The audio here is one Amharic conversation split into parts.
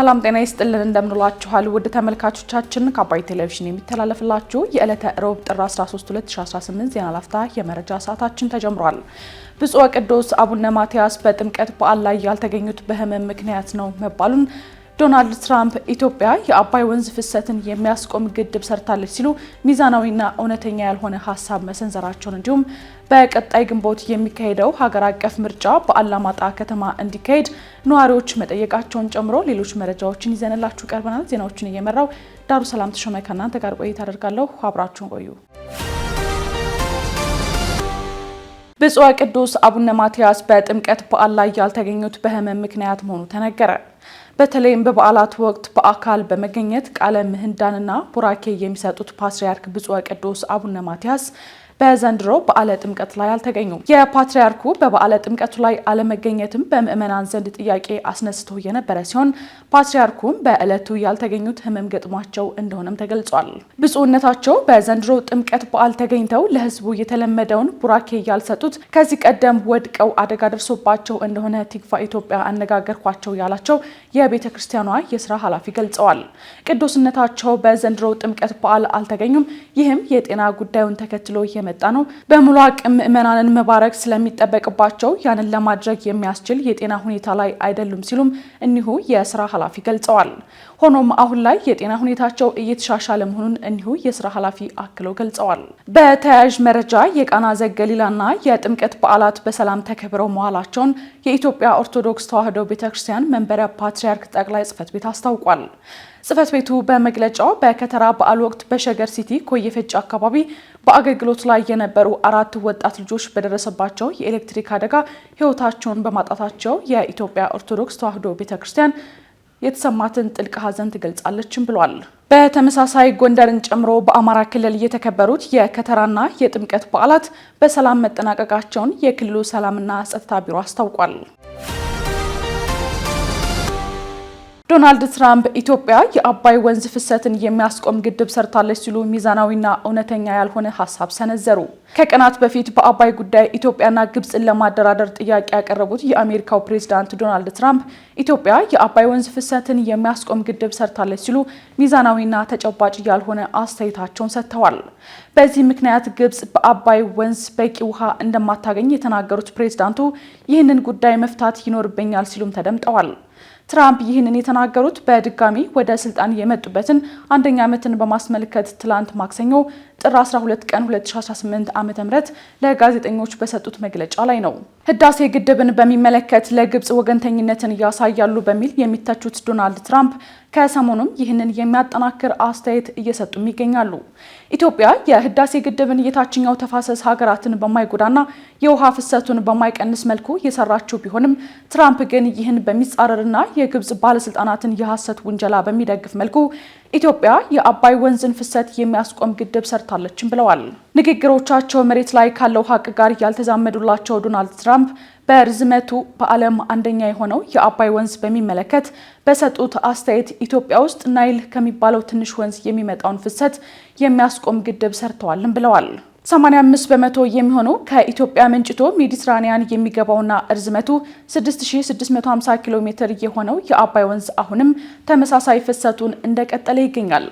ሰላም ጤና ይስጥልን እንደምንላችኋል ውድ ተመልካቾቻችን ከአባይ ቴሌቪዥን የሚተላለፍላችሁ የዕለተ ሮብ ጥር 13 2018 ዜና ላፍታ የመረጃ ሰዓታችን ተጀምሯል። ብፁዕ ወቅዱስ አቡነ ማትያስ በጥምቀት በዓል ላይ ያልተገኙት በህመም ምክንያት ነው መባሉን ዶናልድ ትራምፕ ኢትዮጵያ የአባይ ወንዝ ፍሰትን የሚያስቆም ግድብ ሰርታለች ሲሉ ሚዛናዊና እውነተኛ ያልሆነ ሀሳብ መሰንዘራቸውን እንዲሁም በቀጣይ ግንቦት የሚካሄደው ሀገር አቀፍ ምርጫ በአላማጣ ከተማ እንዲካሄድ ነዋሪዎች መጠየቃቸውን ጨምሮ ሌሎች መረጃዎችን ይዘንላችሁ ቀርበናል። ዜናዎችን እየመራው ዳሩ ሰላም ተሾመ ከእናንተ ጋር ቆይታ አደርጋለሁ። አብራችሁን ቆዩ። ብፁዕ ወቅዱስ አቡነ ማትያስ በጥምቀት በዓል ላይ ያልተገኙት በህመም ምክንያት መሆኑ ተነገረ። በተለይም በበዓላት ወቅት በአካል በመገኘት ቃለ ምዕዳንና ቡራኬ የሚሰጡት ፓትርያርክ ብፁዕ ወቅዱስ አቡነ ማትያስ በዘንድሮ በዓለ ጥምቀት ላይ አልተገኙም። የፓትርያርኩ በበዓለ ጥምቀቱ ላይ አለመገኘትም በምዕመናን ዘንድ ጥያቄ አስነስቶ የነበረ ሲሆን ፓትርያርኩም በዕለቱ ያልተገኙት ህመም ገጥሟቸው እንደሆነም ተገልጿል። ብፁዕነታቸው በዘንድሮ ጥምቀት በዓል ተገኝተው ለህዝቡ የተለመደውን ቡራኬ ያልሰጡት ከዚህ ቀደም ወድቀው አደጋ ደርሶባቸው እንደሆነ ቲክቫ ኢትዮጵያ አነጋገርኳቸው ያላቸው የቤተ ክርስቲያኗ የስራ ኃላፊ ገልጸዋል። ቅዱስነታቸው በዘንድሮ ጥምቀት በዓል አልተገኙም። ይህም የጤና ጉዳዩን ተከትሎ መጣ ነው። በሙሉ አቅም ምዕመናንን መባረክ ስለሚጠበቅባቸው ያንን ለማድረግ የሚያስችል የጤና ሁኔታ ላይ አይደሉም ሲሉም እኒሁ የስራ ኃላፊ ገልጸዋል። ሆኖም አሁን ላይ የጤና ሁኔታቸው እየተሻሻለ መሆኑን እኒሁ የስራ ኃላፊ አክለው ገልጸዋል። በተያያዥ መረጃ የቃና ዘገሊላና የጥምቀት በዓላት በሰላም ተከብረው መዋላቸውን የኢትዮጵያ ኦርቶዶክስ ተዋሕዶ ቤተክርስቲያን መንበረ ፓትርያርክ ጠቅላይ ጽሕፈት ቤት አስታውቋል። ጽሕፈት ቤቱ በመግለጫው በከተራ በዓል ወቅት በሸገር ሲቲ ኮየፈጭ አካባቢ በአገልግሎት ላይ የነበሩ 4 ወጣት ልጆች በደረሰባቸው የኤሌክትሪክ አደጋ ሕይወታቸውን በማጣታቸው የኢትዮጵያ ኦርቶዶክስ ተዋሕዶ ቤተክርስቲያን የተሰማትን ጥልቅ ሐዘን ትገልጻለችም ብሏል። በተመሳሳይ ጎንደርን ጨምሮ በአማራ ክልል የተከበሩት የከተራና የጥምቀት በዓላት በሰላም መጠናቀቃቸውን የክልሉ ሰላምና ጸጥታ ቢሮ አስታውቋል። ዶናልድ ትራምፕ ኢትዮጵያ የአባይ ወንዝ ፍሰትን የሚያስቆም ግድብ ሰርታለች ሲሉ ሚዛናዊና እውነተኛ ያልሆነ ሀሳብ ሰነዘሩ። ከቀናት በፊት በአባይ ጉዳይ ኢትዮጵያና ግብፅን ለማደራደር ጥያቄ ያቀረቡት የአሜሪካው ፕሬዝዳንት ዶናልድ ትራምፕ ኢትዮጵያ የአባይ ወንዝ ፍሰትን የሚያስቆም ግድብ ሰርታለች ሲሉ ሚዛናዊና ተጨባጭ ያልሆነ አስተያየታቸውን ሰጥተዋል። በዚህ ምክንያት ግብፅ በአባይ ወንዝ በቂ ውሃ እንደማታገኝ የተናገሩት ፕሬዝዳንቱ ይህንን ጉዳይ መፍታት ይኖርብኛል ሲሉም ተደምጠዋል። ትራምፕ ይህንን የተናገሩት በድጋሚ ወደ ስልጣን የመጡበትን አንደኛ ዓመትን በማስመልከት ትላንት ማክሰኞ ጥር 12 ቀን 2018 ዓ.ም ለጋዜጠኞች በሰጡት መግለጫ ላይ ነው። ህዳሴ ግድብን በሚመለከት ለግብፅ ወገንተኝነትን ያሳያሉ በሚል የሚተቹት ዶናልድ ትራምፕ ከሰሞኑም ይህንን የሚያጠናክር አስተያየት እየሰጡም ይገኛሉ። ኢትዮጵያ የህዳሴ ግድብን የታችኛው ተፋሰስ ሀገራትን በማይጎዳና የውሃ ፍሰቱን በማይቀንስ መልኩ የሰራችው ቢሆንም ትራምፕ ግን ይህን በሚጻረርና የግብፅ ባለስልጣናትን የሐሰት ውንጀላ በሚደግፍ መልኩ ኢትዮጵያ የአባይ ወንዝን ፍሰት የሚያስቆም ግድብ ሰርታለችም ብለዋል። ንግግሮቻቸው መሬት ላይ ካለው ሀቅ ጋር ያልተዛመዱላቸው ዶናልድ ትራምፕ በርዝመቱ በዓለም አንደኛ የሆነው የአባይ ወንዝ በሚመለከት በሰጡት አስተያየት ኢትዮጵያ ውስጥ ናይል ከሚባለው ትንሽ ወንዝ የሚመጣውን ፍሰት የሚያስቆም ግድብ ሰርተዋልም ብለዋል። 85 በመቶ የሚሆነው ከኢትዮጵያ መንጭቶ ሜዲትራኒያን የሚገባውና ርዝመቱ 6650 ኪሎ ሜትር የሆነው የአባይ ወንዝ አሁንም ተመሳሳይ ፍሰቱን እንደቀጠለ ይገኛል።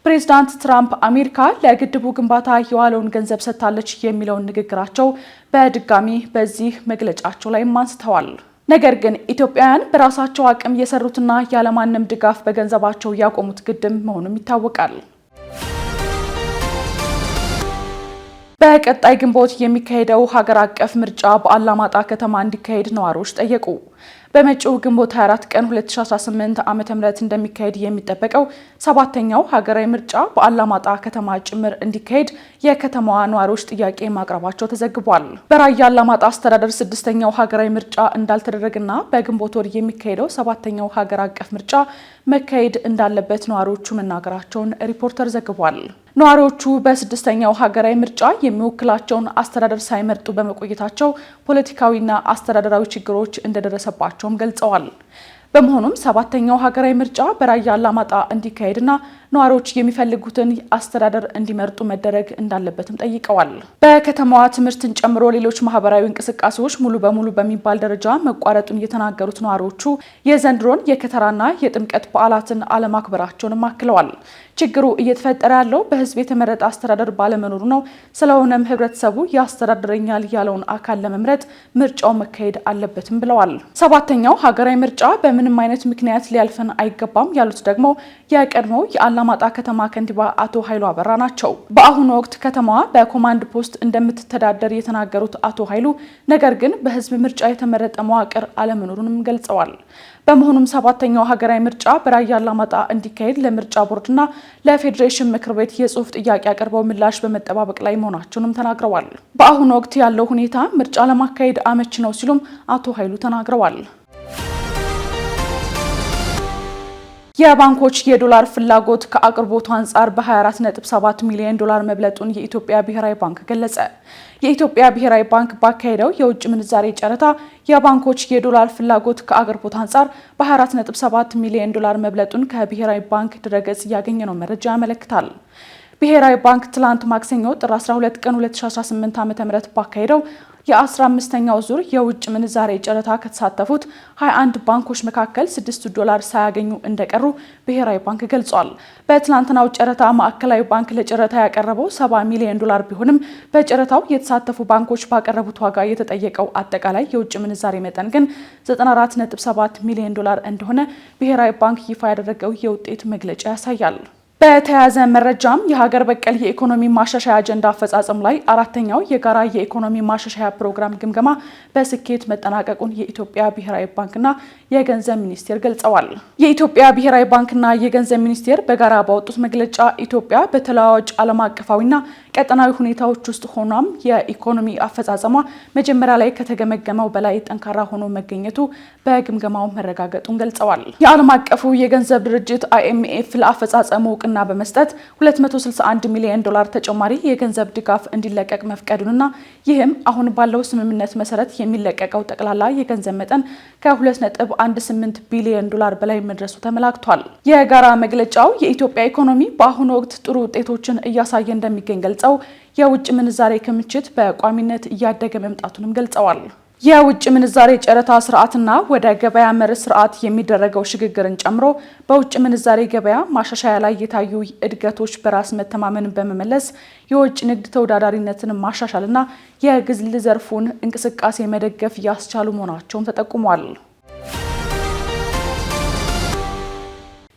ፕሬዝዳንት ትራምፕ አሜሪካ ለግድቡ ግንባታ የዋለውን ገንዘብ ሰጥታለች የሚለውን ንግግራቸው በድጋሚ በዚህ መግለጫቸው ላይ አንስተዋል። ነገር ግን ኢትዮጵያውያን በራሳቸው አቅም የሰሩትና ያለማንም ድጋፍ በገንዘባቸው ያቆሙት ግድብ መሆኑም ይታወቃል። በቀጣይ ግንቦት የሚካሄደው ሀገር አቀፍ ምርጫ በአላማጣ ከተማ እንዲካሄድ ነዋሪዎች ጠየቁ። በመጪው ግንቦት 24 ቀን 2018 ዓ.ም እንደሚካሄድ የሚጠበቀው 7ኛው ሀገራዊ ምርጫ በአላማጣ ከተማ ጭምር እንዲካሄድ የከተማዋ ነዋሪዎች ጥያቄ ማቅረባቸው ተዘግቧል። በራያ አላማጣ አስተዳደር 6ኛው ሀገራዊ ምርጫ እንዳልተደረገና በግንቦት ወር የሚካሄደው 7ኛው ሀገር አቀፍ ምርጫ መካሄድ እንዳለበት ነዋሪዎቹ መናገራቸውን ሪፖርተር ዘግቧል። ነዋሪዎቹ በ6ኛው ሀገራዊ ምርጫ የሚወክላቸውን አስተዳደር ሳይመርጡ በመቆየታቸው ፖለቲካዊና አስተዳደራዊ ችግሮች እንደደረሰባቸውም ገልጸዋል። በመሆኑም 7ኛው ሀገራዊ ምርጫ በራያ አላማጣ እንዲካሄድና ነዋሪዎች የሚፈልጉትን አስተዳደር እንዲመርጡ መደረግ እንዳለበትም ጠይቀዋል። በከተማዋ ትምህርትን ጨምሮ ሌሎች ማህበራዊ እንቅስቃሴዎች ሙሉ በሙሉ በሚባል ደረጃ መቋረጡን የተናገሩት ነዋሪዎቹ የዘንድሮን የከተራና የጥምቀት በዓላትን አለማክበራቸውንም አክለዋል። ችግሩ እየተፈጠረ ያለው በህዝብ የተመረጠ አስተዳደር ባለመኖሩ ነው። ስለሆነም ህብረተሰቡ ያስተዳድረኛል ያለውን አካል ለመምረጥ ምርጫው መካሄድ አለበትም ብለዋል። ሰባተኛው ሀገራዊ ምርጫ በምንም አይነት ምክንያት ሊያልፈን አይገባም ያሉት ደግሞ የቀድሞው የአላማጣ ከተማ ከንቲባ አቶ ኃይሉ አበራ ናቸው። በአሁኑ ወቅት ከተማዋ በኮማንድ ፖስት እንደምትተዳደር የተናገሩት አቶ ኃይሉ ነገር ግን በህዝብ ምርጫ የተመረጠ መዋቅር አለመኖሩንም ገልጸዋል። በመሆኑም ሰባተኛው ሀገራዊ ምርጫ በራያ አላማጣ እንዲካሄድ ለምርጫ ቦርድና ለፌዴሬሽን ምክር ቤት የጽሁፍ ጥያቄ አቅርበው ምላሽ በመጠባበቅ ላይ መሆናቸውንም ተናግረዋል። በአሁኑ ወቅት ያለው ሁኔታ ምርጫ ለማካሄድ አመች ነው ሲሉም አቶ ኃይሉ ተናግረዋል። የባንኮች የዶላር ፍላጎት ከአቅርቦቱ አንጻር በ24.7 ሚሊዮን ዶላር መብለጡን የኢትዮጵያ ብሔራዊ ባንክ ገለጸ። የኢትዮጵያ ብሔራዊ ባንክ ባካሄደው የውጭ ምንዛሬ ጨረታ የባንኮች የዶላር ፍላጎት ከአቅርቦት አንጻር በ24.7 ሚሊዮን ዶላር መብለጡን ከብሔራዊ ባንክ ድረገጽ ያገኘነው መረጃ ያመለክታል። ብሔራዊ ባንክ ትላንት ማክሰኞ ጥር 12 ቀን 2018 ዓ.ም ባካሄደው የ15ኛው ዙር የውጭ ምንዛሬ ጨረታ ከተሳተፉት 21 ባንኮች መካከል 6 ዶላር ሳያገኙ እንደቀሩ ብሔራዊ ባንክ ገልጿል። በትላንትናው ጨረታ ማዕከላዊ ባንክ ለጨረታ ያቀረበው 70 ሚሊዮን ዶላር ቢሆንም በጨረታው የተሳተፉ ባንኮች ባቀረቡት ዋጋ የተጠየቀው አጠቃላይ የውጭ ምንዛሬ መጠን ግን 94.7 ሚሊዮን ዶላር እንደሆነ ብሔራዊ ባንክ ይፋ ያደረገው የውጤት መግለጫ ያሳያል። በተያያዘ መረጃም የሀገር በቀል የኢኮኖሚ ማሻሻያ አጀንዳ አፈጻጸም ላይ አራተኛው የጋራ የኢኮኖሚ ማሻሻያ ፕሮግራም ግምገማ በስኬት መጠናቀቁን የኢትዮጵያ ብሔራዊ ባንክና የገንዘብ ሚኒስቴር ገልጸዋል። የኢትዮጵያ ብሔራዊ ባንክና የገንዘብ ሚኒስቴር በጋራ ባወጡት መግለጫ ኢትዮጵያ በተለዋዋጭ ዓለም አቀፋዊና ቀጠናዊ ሁኔታዎች ውስጥ ሆኗም የኢኮኖሚ አፈጻጸሟ መጀመሪያ ላይ ከተገመገመው በላይ ጠንካራ ሆኖ መገኘቱ በግምገማው መረጋገጡን ገልጸዋል። የዓለም አቀፉ የገንዘብ ድርጅት IMF ለአፈጻጸሙ እውቅና በመስጠት 261 ሚሊዮን ዶላር ተጨማሪ የገንዘብ ድጋፍ እንዲለቀቅ መፍቀዱንና ይህም አሁን ባለው ስምምነት መሰረት የሚለቀቀው ጠቅላላ የገንዘብ መጠን ከ2.18 ቢሊዮን ዶላር በላይ መድረሱ ተመላክቷል። የጋራ መግለጫው የኢትዮጵያ ኢኮኖሚ በአሁኑ ወቅት ጥሩ ውጤቶችን እያሳየ እንደሚገኝ ገልጸው የውጭ ምንዛሬ ክምችት በቋሚነት እያደገ መምጣቱንም ገልጸዋል። የውጭ ምንዛሬ ጨረታ ስርዓትና ወደ ገበያ መር ስርዓት የሚደረገው ሽግግርን ጨምሮ በውጭ ምንዛሬ ገበያ ማሻሻያ ላይ የታዩ እድገቶች በራስ መተማመንን በመመለስ የውጭ ንግድ ተወዳዳሪነትን ማሻሻልና የግል ዘርፉን እንቅስቃሴ መደገፍ ያስቻሉ መሆናቸውን ተጠቁሟል።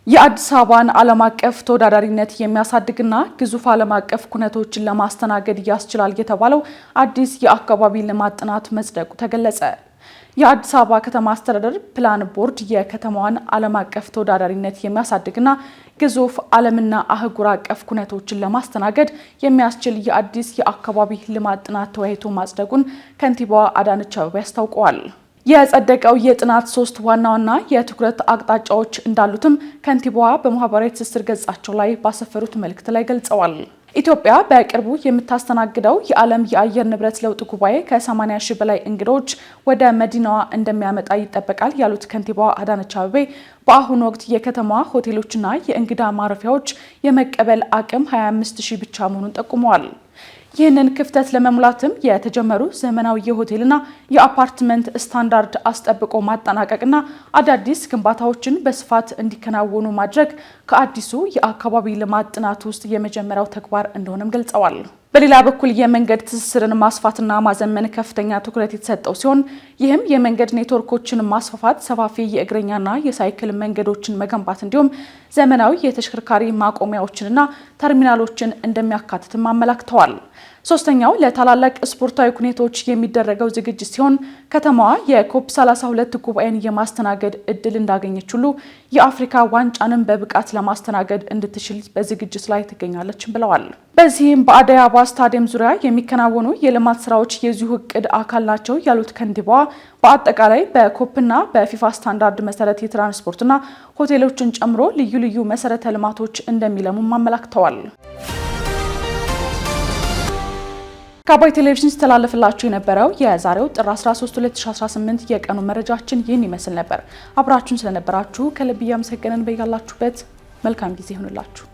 የአዲስ አበባን ዓለም አቀፍ ተወዳዳሪነት የሚያሳድግና ግዙፍ ዓለም አቀፍ ኩነቶችን ለማስተናገድ ያስችላል የተባለው አዲስ የአካባቢ ልማት ጥናት መጽደቁ ተገለጸ። የአዲስ አበባ ከተማ አስተዳደር ፕላን ቦርድ የከተማዋን ዓለም አቀፍ ተወዳዳሪነት የሚያሳድግና ግዙፍ ዓለምና አህጉር አቀፍ ኩነቶችን ለማስተናገድ የሚያስችል የአዲስ የአካባቢ ልማት ጥናት ተወያይቶ ማጽደቁን ከንቲባዋ አዳነች አቤቤ አስታውቀዋል። የጸደቀው የጥናት 3 ዋና ዋና የትኩረት አቅጣጫዎች እንዳሉትም ከንቲባዋ በማህበራዊ ትስስር ገጻቸው ላይ ባሰፈሩት መልእክት ላይ ገልጸዋል። ኢትዮጵያ በቅርቡ የምታስተናግደው የዓለም የአየር ንብረት ለውጥ ጉባኤ ከ80 ሺህ በላይ እንግዶች ወደ መዲናዋ እንደሚያመጣ ይጠበቃል ያሉት ከንቲባዋ አዳነች አቤቤ በአሁኑ ወቅት የከተማዋ ሆቴሎችና የእንግዳ ማረፊያዎች የመቀበል አቅም 25 ሺህ ብቻ መሆኑን ጠቁመዋል። ይህንን ክፍተት ለመሙላትም የተጀመሩ ዘመናዊ የሆቴልና የአፓርትመንት ስታንዳርድ አስጠብቆ ማጠናቀቅና አዳዲስ ግንባታዎችን በስፋት እንዲከናወኑ ማድረግ ከአዲሱ የአካባቢ ልማት ጥናት ውስጥ የመጀመሪያው ተግባር እንደሆነም ገልጸዋል። በሌላ በኩል የመንገድ ትስስርን ማስፋትና ማዘመን ከፍተኛ ትኩረት የተሰጠው ሲሆን ይህም የመንገድ ኔትወርኮችን ማስፋፋት፣ ሰፋፊ የእግረኛና የሳይክል መንገዶችን መገንባት እንዲሁም ዘመናዊ የተሽከርካሪ ማቆሚያዎችንና ተርሚናሎችን እንደሚያካትትም አመላክተዋል። ሶስተኛው ለታላላቅ ስፖርታዊ ኩነቶች የሚደረገው ዝግጅት ሲሆን ከተማዋ የኮፕ 32 ጉባኤን የማስተናገድ እድል እንዳገኘች ሁሉ የአፍሪካ ዋንጫንም በብቃት ለማስተናገድ እንድትችል በዝግጅት ላይ ትገኛለች ብለዋል። በዚህም በአደይ አበባ ስታዲየም ዙሪያ የሚከናወኑ የልማት ስራዎች የዚሁ እቅድ አካል ናቸው ያሉት ከንቲባዋ በአጠቃላይ በኮፕና በፊፋ ስታንዳርድ መሰረት የትራንስፖርትና ሆቴሎችን ጨምሮ ልዩ ልዩ መሰረተ ልማቶች እንደሚለሙም አመላክተዋል። ከአባይ ቴሌቪዥን ሲተላለፍላችሁ የነበረው የዛሬው ጥር 13 2018 የቀኑ መረጃችን ይህን ይመስል ነበር። አብራችሁን ስለነበራችሁ ከልብ እያመሰገንን በያላችሁበት መልካም ጊዜ ይሁንላችሁ።